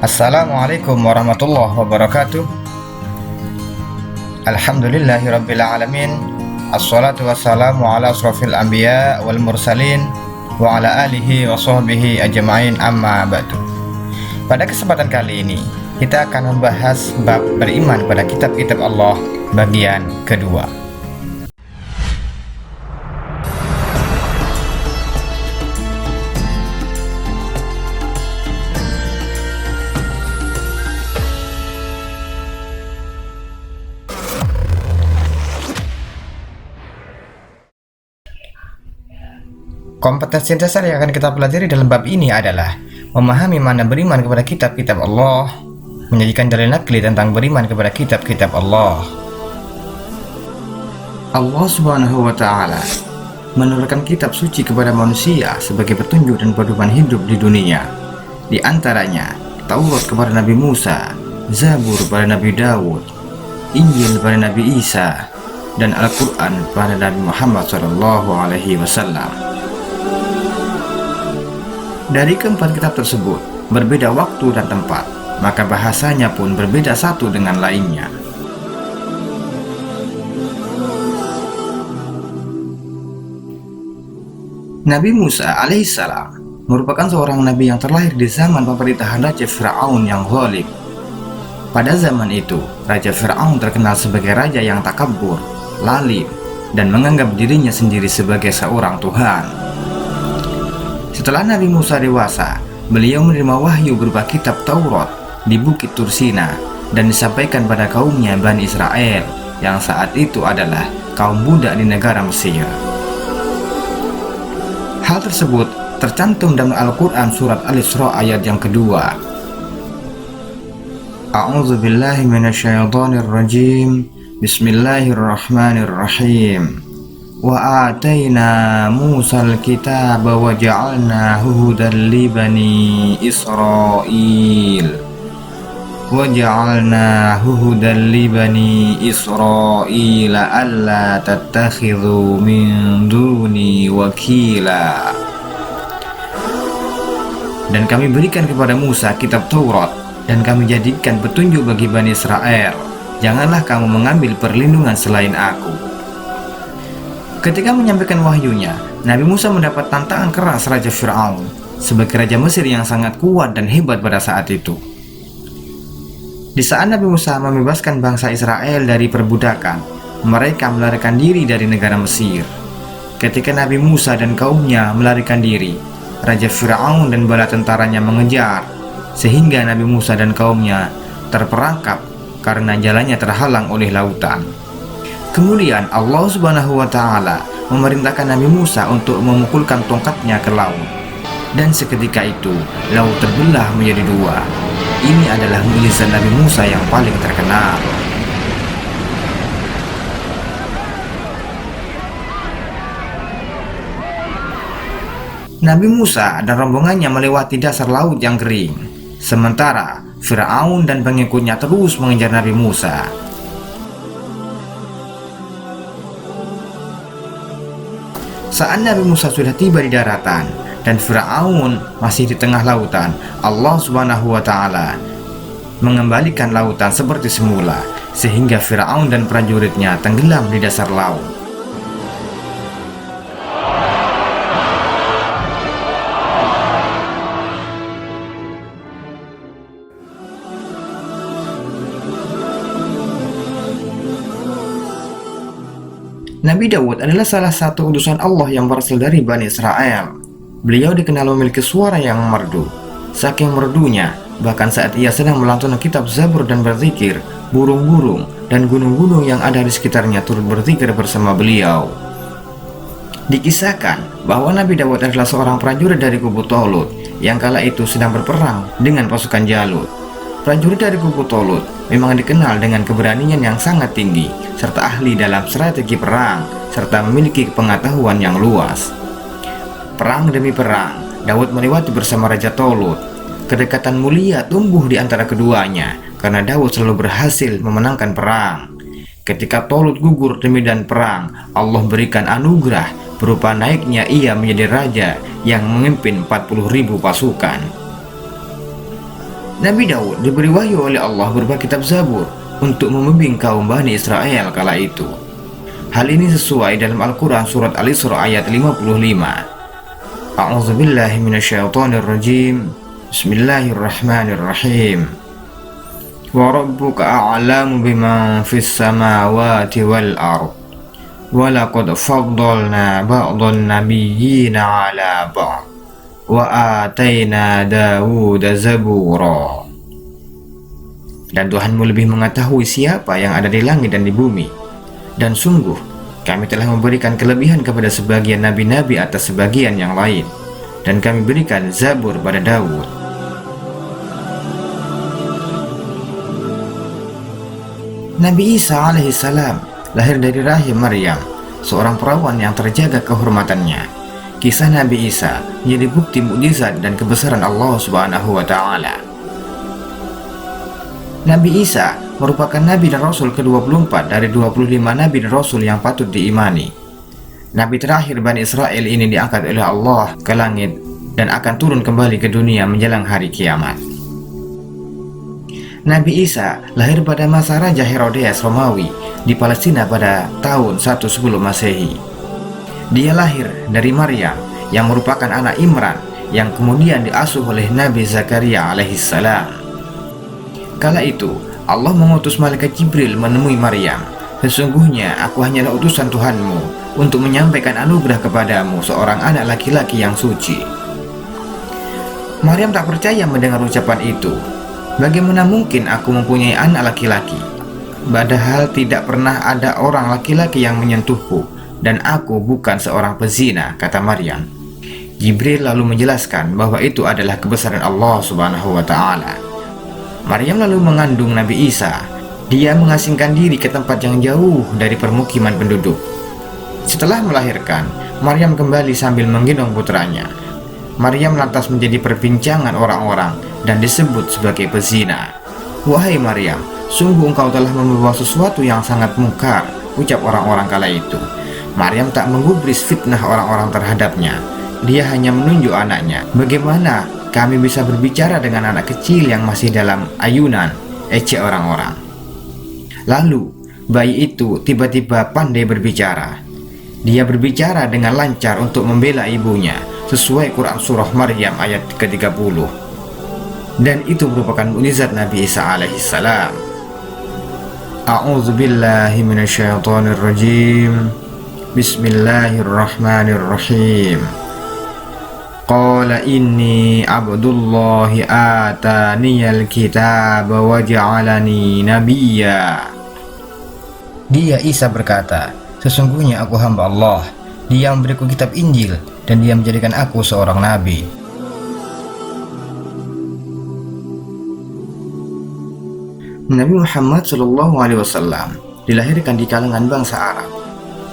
Assalamualaikum warahmatullahi wabarakatuh. Alhamdulillahirabbil alamin. Assalatu wassalamu ala asrofil anbiya wal mursalin wa ala alihi wa sahbihi ajma'in, amma ba'du. Pada kesempatan kali ini kita akan membahas bab beriman pada kitab-kitab Allah bagian kedua. Kompetensi dasar yang akan kita pelajari dalam bab ini adalah memahami makna beriman kepada kitab-kitab Allah, menjadikan dalil nakli tentang beriman kepada kitab-kitab Allah. Allah Subhanahu wa Ta'ala menurunkan kitab suci kepada manusia sebagai petunjuk dan pedoman hidup di dunia. Di antaranya Taurat kepada Nabi Musa, Zabur pada Nabi Dawud, Injil pada Nabi Isa, dan Al-Quran pada Nabi Muhammad SAW. Dari keempat kitab tersebut berbeda waktu dan tempat, maka bahasanya pun berbeda satu dengan lainnya. Nabi Musa alaihissalam merupakan seorang nabi yang terlahir di zaman pemerintahan Raja Fir'aun yang ghalib. Pada zaman itu, Raja Fir'aun terkenal sebagai raja yang takabur, lalim, dan menganggap dirinya sendiri sebagai seorang Tuhan. Setelah Nabi Musa dewasa, beliau menerima wahyu berupa kitab Taurat di Bukit Tursina dan disampaikan pada kaumnya Bani Israel yang saat itu adalah kaum budak di negara Mesir. Hal tersebut tercantum dalam Al-Quran surat Al-Isra ayat yang kedua. A'udzubillahi minasyaitonirrajim. Bismillahirrahmanirrahim. Wa atayna Musal kitaba wa ja'alnahu hudan li bani Israil. Wa ja'alnahu hudan li bani Israil alla tattakhidhu min duni wakila. Dan kami berikan kepada Musa kitab Taurat, dan kami jadikan petunjuk bagi Bani Israel. Janganlah kamu mengambil perlindungan selain aku. Ketika menyampaikan wahyunya, Nabi Musa mendapat tantangan keras Raja Fir'aun sebagai Raja Mesir yang sangat kuat dan hebat pada saat itu. Di saat Nabi Musa membebaskan bangsa Israel dari perbudakan, mereka melarikan diri dari negara Mesir. Ketika Nabi Musa dan kaumnya melarikan diri, Raja Fir'aun dan bala tentaranya mengejar, sehingga Nabi Musa dan kaumnya terperangkap karena jalannya terhalang oleh lautan. Kemudian Allah Subhanahu wa Ta'ala memerintahkan Nabi Musa untuk memukulkan tongkatnya ke laut, dan seketika itu laut terbelah menjadi dua. Ini adalah mukjizat Nabi Musa yang paling terkenal. Nabi Musa dan rombongannya melewati dasar laut yang kering, sementara Fir'aun dan pengikutnya terus mengejar Nabi Musa. Saat Nabi Musa sudah tiba di daratan dan Fir'aun masih di tengah lautan, Allah Subhanahu wa Ta'ala mengembalikan lautan seperti semula, sehingga Fir'aun dan prajuritnya tenggelam di dasar laut. Nabi Dawud adalah salah satu utusan Allah yang berasal dari Bani Israel. Beliau dikenal memiliki suara yang merdu. Saking merdunya, bahkan saat ia sedang melantunkan kitab Zabur dan berzikir, burung-burung dan gunung-gunung yang ada di sekitarnya turut berzikir bersama beliau. Dikisahkan bahwa Nabi Dawud adalah seorang prajurit dari kubu Talut yang kala itu sedang berperang dengan pasukan Jalut. Prajurit dari kubu Talut memang dikenal dengan keberanian yang sangat tinggi, serta ahli dalam strategi perang, serta memiliki pengetahuan yang luas. Perang demi perang, Daud melewati bersama Raja Talut. Kedekatan mulia tumbuh di antara keduanya, karena Daud selalu berhasil memenangkan perang. Ketika Talut gugur di medan perang, Allah berikan anugerah berupa naiknya ia menjadi raja yang memimpin 40.000 pasukan. Nabi Daud diberi wahyu oleh Allah berupa kitab Zabur untuk membimbing kaum Bani Israel kala itu. Hal ini sesuai dalam Al-Quran surat Al-Isra ayat 55. A'udzubillahi minasyaitonirrajim. Bismillahirrahmanirrahim. Wa rabbuka a'lamu biman fis samawati wal ard. Wa laqad faddalna ba'dhan nabiyyina 'ala ba'd. Wa ataina Dawuda zabura. Dan Tuhanmu lebih mengetahui siapa yang ada di langit dan di bumi. Dan sungguh kami telah memberikan kelebihan kepada sebagian nabi-nabi atas sebagian yang lain, dan kami berikan Zabur pada Daud. Nabi Isa alaihissalam lahir dari rahim Maryam, seorang perawan yang terjaga kehormatannya. Kisah Nabi Isa menjadi bukti mukjizat dan kebesaran Allah Subhanahu wa Ta'ala. Nabi Isa merupakan Nabi dan Rasul ke-24 dari 25 Nabi dan Rasul yang patut diimani. Nabi terakhir Bani Israel ini diangkat oleh Allah ke langit dan akan turun kembali ke dunia menjelang hari kiamat. Nabi Isa lahir pada masa Raja Herodes Romawi di Palestina pada tahun 1 sebelum Masehi. Dia lahir dari Maryam yang merupakan anak Imran yang kemudian diasuh oleh Nabi Zakaria alaihissalam. Kala itu Allah mengutus malaikat Jibril menemui Maryam. Sesungguhnya aku hanyalah utusan Tuhanmu untuk menyampaikan anugerah kepadamu seorang anak laki-laki yang suci. Maryam tak percaya mendengar ucapan itu. Bagaimana mungkin aku mempunyai anak laki-laki? Padahal tidak pernah ada orang laki-laki yang menyentuhku, dan aku bukan seorang pezina, kata Maryam. Jibril lalu menjelaskan bahwa itu adalah kebesaran Allah Subhanahu wa Ta'ala. Maryam lalu mengandung Nabi Isa. Dia mengasingkan diri ke tempat yang jauh dari permukiman penduduk. Setelah melahirkan, Maryam kembali sambil menggendong putranya. Maryam lantas menjadi perbincangan orang-orang dan disebut sebagai pezina. Wahai Maryam, sungguh engkau telah membawa sesuatu yang sangat mungkar, ucap orang-orang kala itu. Maryam tak menggubris fitnah orang-orang terhadapnya. Dia hanya menunjuk anaknya. Bagaimana kami bisa berbicara dengan anak kecil yang masih dalam ayunan, ecek orang-orang. Lalu bayi itu tiba-tiba pandai berbicara. Dia berbicara dengan lancar untuk membela ibunya, sesuai Quran surah Maryam ayat ke-30. Dan itu merupakan mukjizat Nabi Isa alaihissalam. A'udzubillahi minasyaitonirrajim. Bismillahirrahmanirrahim. Qala inni abdullahi ataniyal kitaba wa ja'alani nabiyya. Dia Isa berkata, sesungguhnya aku hamba Allah. Dia memberiku kitab Injil dan dia menjadikan aku seorang nabi. Nabi Muhammad SAW dilahirkan di kalangan bangsa Arab,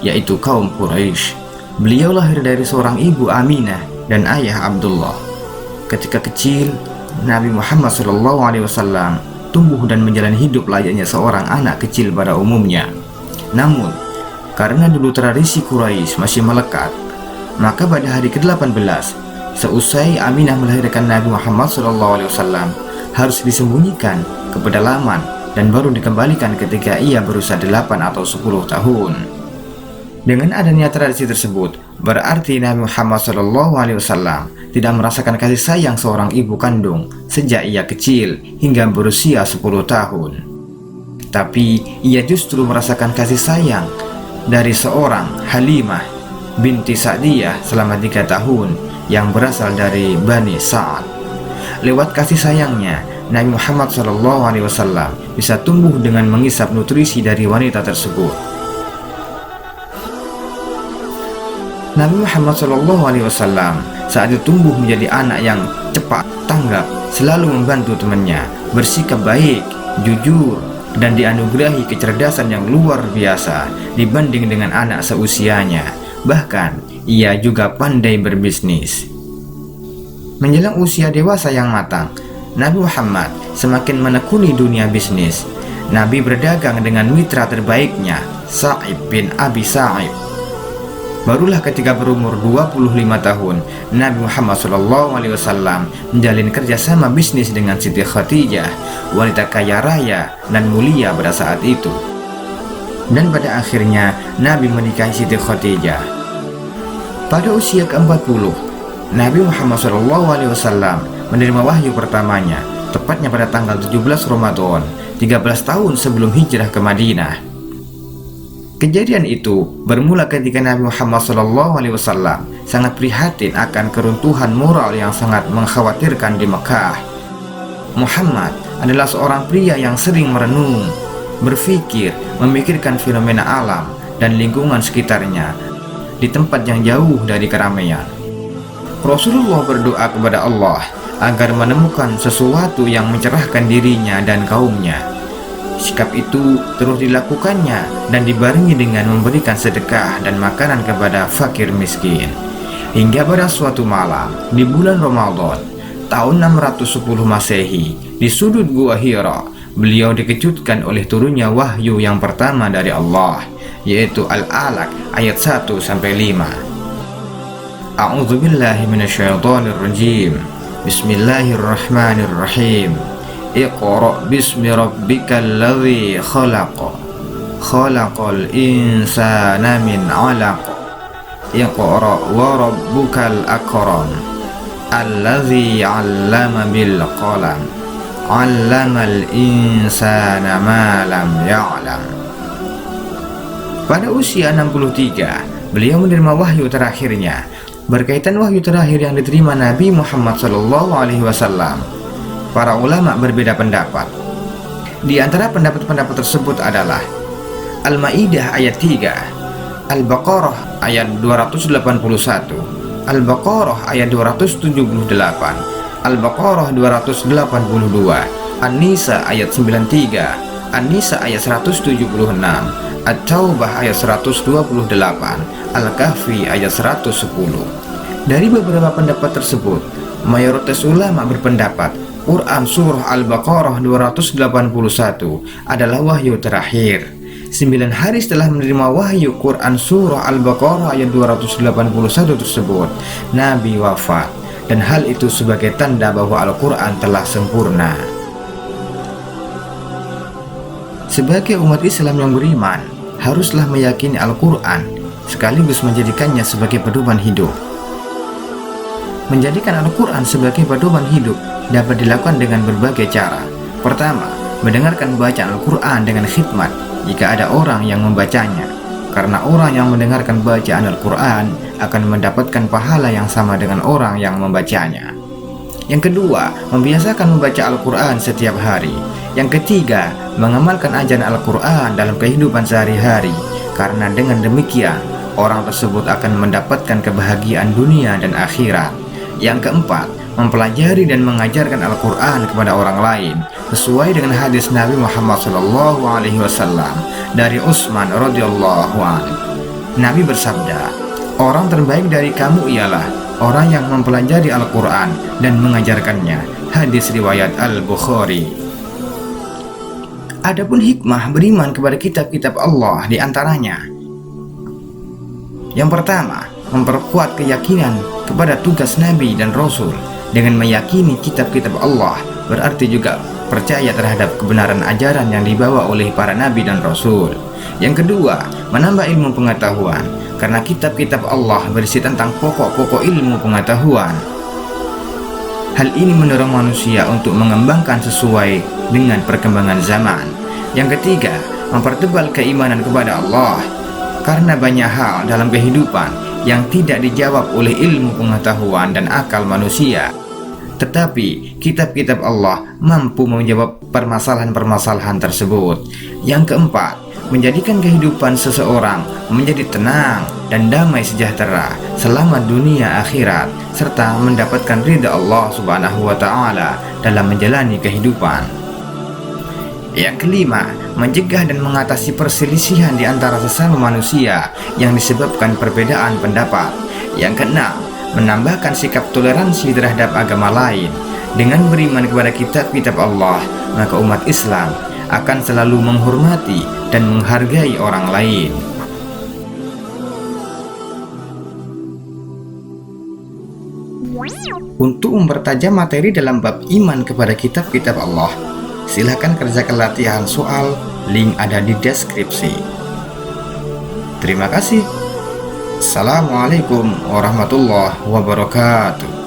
yaitu kaum Quraisy. Beliau lahir dari seorang ibu Aminah dan ayah Abdullah. Ketika kecil, Nabi Muhammad SAW tumbuh dan menjalani hidup layaknya seorang anak kecil pada umumnya. Namun, karena dulu tradisi Quraisy masih melekat, maka pada hari ke-18, seusai Aminah melahirkan Nabi Muhammad SAW, harus disembunyikan ke pedalaman dan baru dikembalikan ketika ia berusia 8 atau 10 tahun. Dengan adanya tradisi tersebut, berarti Nabi Muhammad SAW tidak merasakan kasih sayang seorang ibu kandung sejak ia kecil hingga berusia 10 tahun. Tapi ia justru merasakan kasih sayang dari seorang Halimah binti Sa'diyah selama 3 tahun yang berasal dari Bani Sa'ad. Lewat kasih sayangnya, Nabi Muhammad SAW bisa tumbuh dengan mengisap nutrisi dari wanita tersebut. Nabi Muhammad SAW saat itu tumbuh menjadi anak yang cepat tanggap, selalu membantu temannya, bersikap baik, jujur, dan dianugerahi kecerdasan yang luar biasa dibanding dengan anak seusianya. Bahkan, ia juga pandai berbisnis. Menjelang usia dewasa yang matang, Nabi Muhammad semakin menekuni dunia bisnis. Nabi berdagang dengan mitra terbaiknya, Sa'ib bin Abi Sa'ib. Barulah ketika berumur 25 tahun, Nabi Muhammad SAW menjalin kerjasama bisnis dengan Siti Khadijah, wanita kaya raya dan mulia pada saat itu. Dan pada akhirnya Nabi menikahi Siti Khadijah. Pada usia ke-40, Nabi Muhammad SAW menerima wahyu pertamanya, tepatnya pada tanggal 17 Ramadan, 13 tahun sebelum hijrah ke Madinah. Kejadian itu bermula ketika Nabi Muhammad SAW sangat prihatin akan keruntuhan moral yang sangat mengkhawatirkan di Mekah. Muhammad adalah seorang pria yang sering merenung, berpikir, memikirkan fenomena alam dan lingkungan sekitarnya di tempat yang jauh dari keramaian. Rasulullah berdoa kepada Allah agar menemukan sesuatu yang mencerahkan dirinya dan kaumnya. Sikap itu terus dilakukannya dan dibarengi dengan memberikan sedekah dan makanan kepada fakir miskin. Hingga pada suatu malam di bulan Ramadan tahun 610 Masehi, di sudut Gua Hira, beliau dikejutkan oleh turunnya wahyu yang pertama dari Allah, yaitu Al-Alaq ayat 1-5. A'udzubillahi minasyaitonirrajim. Bismillahirrahmanirrahim. Iqra bismi rabbikal ladzi khalaq. Khalaqal insana min 'alaq. Iqra wa rabbukal akram. Alladzi 'allama bil qalam. 'Allamal insana ma lam ya'lam. Pada usia 63, beliau menerima wahyu terakhirnya. Berkaitan wahyu terakhir yang diterima Nabi Muhammad SAW, para ulama berbeda pendapat. Di antara pendapat-pendapat tersebut adalah Al-Maidah ayat 3, Al-Baqarah ayat 281, Al-Baqarah ayat 278, Al-Baqarah 282, An-Nisa ayat 93, An-Nisa ayat 176, At-Taubah ayat 128, Al-Kahfi ayat 110. Dari beberapa pendapat tersebut, mayoritas ulama berpendapat Quran Surah Al-Baqarah 281 adalah wahyu terakhir. 9 hari setelah menerima wahyu Quran Surah Al-Baqarah ayat 281 tersebut, Nabi wafat, dan hal itu sebagai tanda bahwa Al-Quran telah sempurna. Sebagai umat Islam yang beriman, haruslah meyakini Al-Quran sekaligus menjadikannya sebagai pedoman hidup. Menjadikan Al-Quran sebagai pedoman hidup dapat dilakukan dengan berbagai cara. Pertama, mendengarkan bacaan Al-Quran dengan khidmat jika ada orang yang membacanya, karena orang yang mendengarkan bacaan Al-Quran akan mendapatkan pahala yang sama dengan orang yang membacanya. Yang kedua, membiasakan membaca Al-Quran setiap hari. Yang ketiga, mengamalkan ajaran Al-Quran dalam kehidupan sehari-hari, karena dengan demikian orang tersebut akan mendapatkan kebahagiaan dunia dan akhirat. Yang keempat, mempelajari dan mengajarkan Al-Quran kepada orang lain sesuai dengan hadis Nabi Muhammad SAW dari Utsman radhiyallahu anhu. Nabi bersabda, orang terbaik dari kamu ialah orang yang mempelajari Al-Quran dan mengajarkannya. Hadis riwayat Al-Bukhari. Adapun hikmah beriman kepada kitab-kitab Allah di antaranya: yang pertama, memperkuat keyakinan kepada tugas Nabi dan Rasul. Dengan meyakini kitab-kitab Allah berarti juga percaya terhadap kebenaran ajaran yang dibawa oleh para Nabi dan Rasul. Yang kedua, menambah ilmu pengetahuan, karena kitab-kitab Allah berisi tentang pokok-pokok ilmu pengetahuan. Hal ini mendorong manusia untuk mengembangkan sesuai dengan perkembangan zaman. Yang ketiga, mempertebal keimanan kepada Allah, karena banyak hal dalam kehidupan yang tidak dijawab oleh ilmu pengetahuan dan akal manusia, tetapi kitab-kitab Allah mampu menjawab permasalahan-permasalahan tersebut. Yang keempat, menjadikan kehidupan seseorang menjadi tenang dan damai sejahtera selama dunia akhirat, serta mendapatkan ridha Allah Subhanahu wa Ta'ala dalam menjalani kehidupan. Yang kelima, mencegah dan mengatasi perselisihan di antara sesama manusia yang disebabkan perbedaan pendapat. Yang keenam, menambahkan sikap toleransi terhadap agama lain. Dengan beriman kepada kitab-kitab Allah, maka umat Islam akan selalu menghormati dan menghargai orang lain. Untuk mempertajam materi dalam bab iman kepada kitab-kitab Allah, silahkan kerjakan latihan soal, link ada di deskripsi. Terima kasih. Assalamualaikum warahmatullahi wabarakatuh.